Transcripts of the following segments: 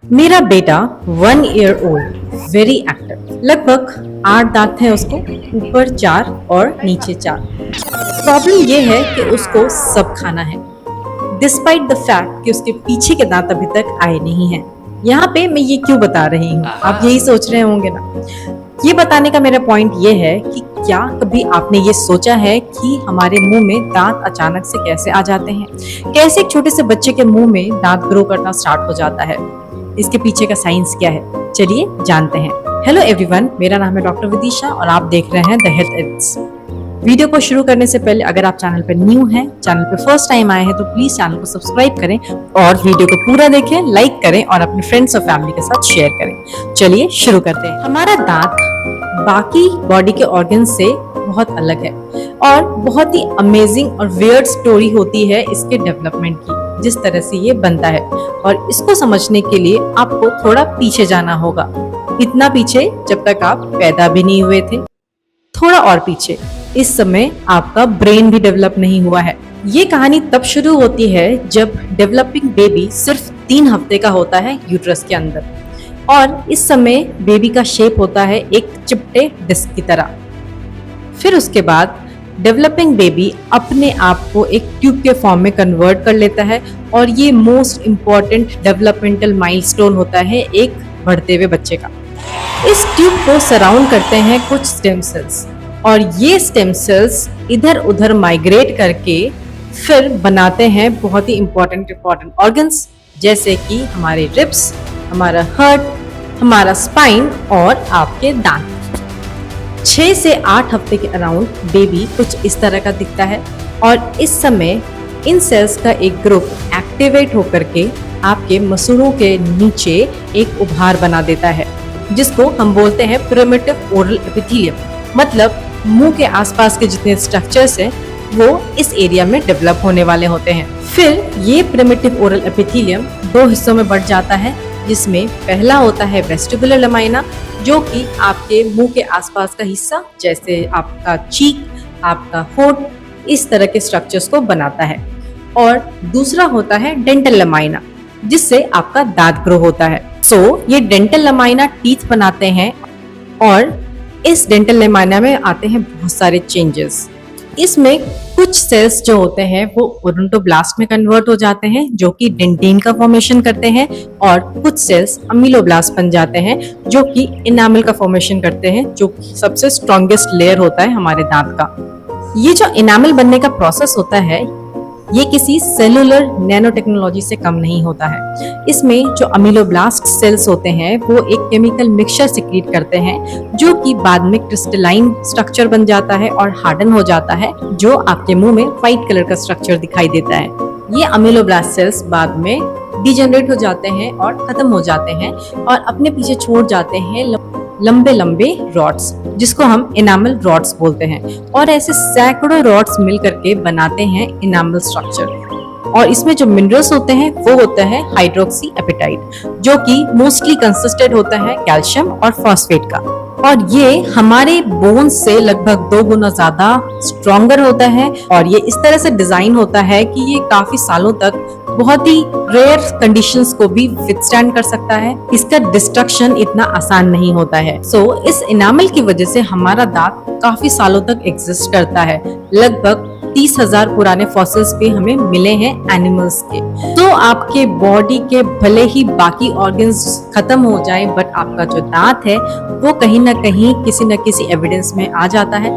मेरा बेटा 1 year old, very active. लगभग 8 दांत हैं उसको, ऊपर 4 और नीचे 4। प्रॉब्लम ये है कि उसको सब खाना है, डिस्पाइट द फैक्ट कि उसके पीछे के दांत अभी तक आए नहीं हैं। यहाँ पे मैं ये क्यों बता रही हूँ, आप यही सोच रहे होंगे ना। ये बताने का मेरा पॉइंट ये है कि क्या कभी आपने ये सोचा है कि हमारे मुंह में दांत अचानक से कैसे आ जाते हैं, कैसे एक छोटे से बच्चे के मुंह में दांत ग्रो करना स्टार्ट हो जाता है, इसके पीछे का साइंस क्या है, चलिए जानते हैं। हेलो एवरीवन, मेरा नाम है डॉक्टर विदिशा और आप देख रहे हैं द हेल्थ एड्स। वीडियो को शुरू करने से पहले अगर आप चैनल पर न्यू हैं, चैनल पर फर्स्ट टाइम आए हैं, तो प्लीज चैनल को सब्सक्राइब करें और वीडियो को पूरा देखें, लाइक करें और अपने फ्रेंड्स और फैमिली के साथ शेयर करें। चलिए शुरू करते हैं। हमारा दांत बाकी बॉडी के ऑर्गन से बहुत अलग है और बहुत ही अमेजिंग और वियर्ड स्टोरी होती है इसके डेवलपमेंट की, जिस तरह से ये बनता है। और इसको समझने के लिए आपको थोड़ा पीछे जाना होगा, इतना पीछे जब तक आप पैदा भी नहीं हुए थे, थोड़ा और पीछे, इस समय आपका ब्रेन भी डेवलप नहीं हुआ है। ये कहानी तब शुरू होती है जब डेवलपिंग बेबी सिर्फ 3 हफ्ते का होता है यूट्रस के अंदर, और इस समय बेबी का शेप होता है एक चिपटे डिस्क की तरह। फिर उसके बाद डेवलपिंग बेबी अपने आप को एक ट्यूब के फॉर्म में कन्वर्ट कर लेता है, और ये मोस्ट इम्पॉर्टेंट डेवलपमेंटल माइलस्टोन होता है एक बढ़ते हुए बच्चे का। इस ट्यूब को सराउंड करते हैं कुछ स्टेम सेल्स, और ये स्टेम सेल्स इधर उधर माइग्रेट करके फिर बनाते हैं बहुत ही इम्पोर्टेंट ऑर्गन्स, जैसे कि हमारे रिब्स, हमारा हार्ट, हमारा स्पाइन और आपके दांत। 6 से 8 हफ्ते के अराउंड बेबी कुछ इस तरह का दिखता है, और इस समय इन सेल्स का एक ग्रुप एक्टिवेट होकर के आपके मसूड़ों के नीचे एक उभार बना देता है, जिसको हम बोलते हैं प्रिमिटिव ओरल एपिथेलियम। मतलब मुंह के आसपास के जितने स्ट्रक्चर्स हैं वो इस एरिया में डेवलप होने वाले होते हैं। फिर ये प्रिमिटिव ओरल एपिथेलियम 2 हिस्सों में बढ़ जाता है, जिसमें पहला होता है वेस्टिबुलर लमाइना, जो कि आपके मुंह के आसपास का हिस्सा, जैसे आपका चीक, आपका होठ, इस तरह के स्ट्रक्चर्स को बनाता है। और दूसरा होता है डेंटल लमाइना, जिससे आपका दांत ग्रो होता है। ये डेंटल लमाइना टीथ बनाते हैं, और इस डेंटल लमाइना में आते हैं बहुत सारे चेंजेस। इसमें कुछ सेल्स जो होते हैं वो ओडोंटोब्लास्ट में कन्वर्ट हो जाते हैं, जो कि डेंटिन का फॉर्मेशन करते हैं, और कुछ सेल्स अमीलोब्लास्ट बन जाते हैं, जो कि इनामल का फॉर्मेशन करते हैं, जो सबसे स्ट्रॉन्गेस्ट लेयर होता है हमारे दांत का। ये जो इनामल बनने का प्रोसेस होता है, ये किसी सेलुलर नैनो टेक्नोलॉजी से कम नहीं होता है। इसमें जो अमीलोब्लास्ट सेल्स होते हैं वो एक केमिकल मिक्सचर सिक्रीट करते हैं, जो कि बाद में क्रिस्टलाइन स्ट्रक्चर बन जाता है और हार्डन हो जाता है, जो आपके मुंह में व्हाइट कलर का स्ट्रक्चर दिखाई देता है। ये अमीलोब्लास्ट सेल्स बाद में डिजेनरेट हो जाते हैं और खत्म हो जाते हैं, और अपने पीछे छोड़ जाते हैं लंबे लंबे रॉड्स, जिसको हम इनामल रॉड्स बोलते हैं। और ऐसे सैकड़ों रॉड्स मिल करके बनाते हैं इनामल स्ट्रक्चर। और इसमें जो मिनरल्स होते हैं वो होता है हाइड्रोक्सी एपेटाइट, जो कि मोस्टली कंसिस्टेड होता है कैल्शियम और फॉस्फेट का। और ये हमारे बोन्स से लगभग 2 गुना ज्यादा स्ट्रॉन्गर होता है, और ये इस तरह से डिजाइन होता है कि ये काफी सालों तक बहुत ही रेयर कंडीशंस को भी विथस्टैंड कर सकता है। इसका डिस्ट्रक्शन इतना आसान नहीं होता है। इस इनामल की वजह से हमारा दांत काफी सालों तक एग्जिस्ट करता है। लगभग 30,000 पुराने फॉसिल्स भी हमें मिले हैं एनिमल्स के। आपके बॉडी के भले ही बाकी ऑर्गन्स खत्म हो जाए, बट आपका जो दांत है वो कहीं ना कहीं किसी न किसी एविडेंस में आ जाता है,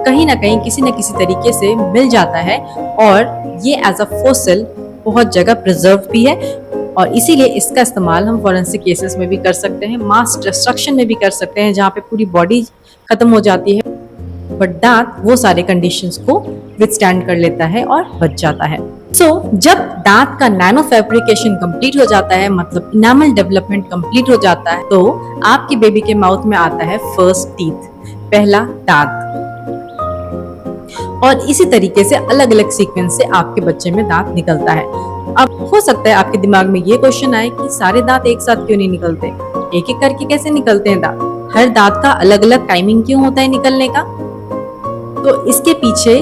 कहीं ना कहीं किसी न किसी तरीके से मिल जाता है, और ये एज अ फॉसिल बहुत जगह प्रिजर्व भी है। और इसीलिए इसका इस्तेमाल हम फॉरेंसिक केसेस में भी कर सकते हैं, मास डिस्ट्रक्शन में भी कर सकते हैं, जहाँ पे पूरी बॉडी खत्म हो जाती है, बट दांत वो सारे कंडीशंस को विथस्टैंड कर लेता है और बच जाता है। जब दांत का नैनो फैब्रिकेशन कंप्लीट हो जाता है, मतलब इनामल डेवलपमेंट कंप्लीट हो जाता है, तो आपके बेबी के माउथ में आता है फर्स्ट टीथ, पहला दांत। और इसी तरीके से अलग अलग सीक्वेंस से आपके बच्चे में दांत निकलता है। अब हो सकता है आपके दिमाग में ये क्वेश्चन आए कि सारे दांत एक साथ क्यों नहीं निकलते, एक एक करके कैसे निकलते हैं दांत, हर दांत का अलग अलग टाइमिंग क्यों होता है निकलने का। तो इसके पीछे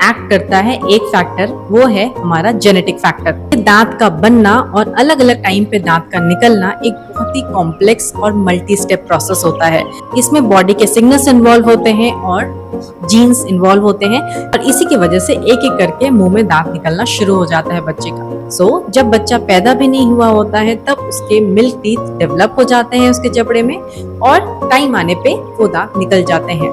एक्ट करता है एक फैक्टर, वो है हमारा जेनेटिक फैक्टर। दांत का बनना और अलग अलग टाइम पे दांत का निकलना एक बहुत ही कॉम्प्लेक्स और मल्टी स्टेप प्रोसेस होता है। इसमें बॉडी के सिग्नल्स इन्वॉल्व होते हैं और जीन्स इन्वॉल्व होते हैं और इसी की वजह से एक एक करके मुंह में दांत निकलना शुरू हो जाता है बच्चे का। जब बच्चा पैदा भी नहीं हुआ होता है तब उसके मिल्क टीथ डेवलप हो जाते हैं उसके जबड़े में और टाइम आने पे वो दांत निकल जाते हैं,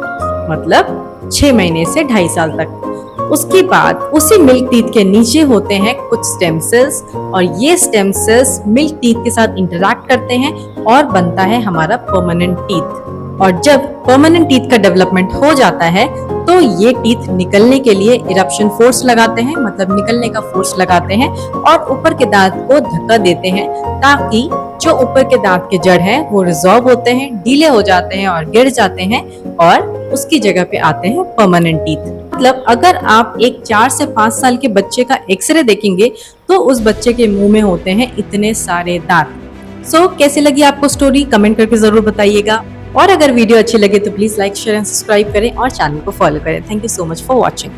मतलब 6 महीने से 2.5 साल तक। उसके बाद उसी मिल्क टीथ के नीचे होते हैं कुछ स्टेम सेल्स और ये स्टेम सेल्स मिल्क टीथ के साथ इंटरैक्ट करते हैं और बनता है हमारा परमानेंट टीथ। और जब परमानेंट टीथ का डेवलपमेंट हो जाता है तो ये टीथ निकलने के लिए इरप्शन फोर्स लगाते हैं, मतलब निकलने का फोर्स लगाते हैं और ऊपर के दांत को धक्का देते हैं ताकि जो ऊपर के दांत के जड़ हैं वो रिजॉल्व होते हैं, ढीले हो जाते हैं और गिर जाते हैं और उसकी जगह पे आते हैं परमानेंट टीथ। मतलब अगर आप एक 4 से 5 साल के बच्चे का एक्सरे देखेंगे तो उस बच्चे के मुंह में होते हैं इतने सारे दांत। कैसी लगी आपको स्टोरी, कमेंट करके जरूर बताइएगा और अगर वीडियो अच्छी लगे तो please like, share and subscribe करें और चैनल को फॉलो करें। Thank you so much for watching.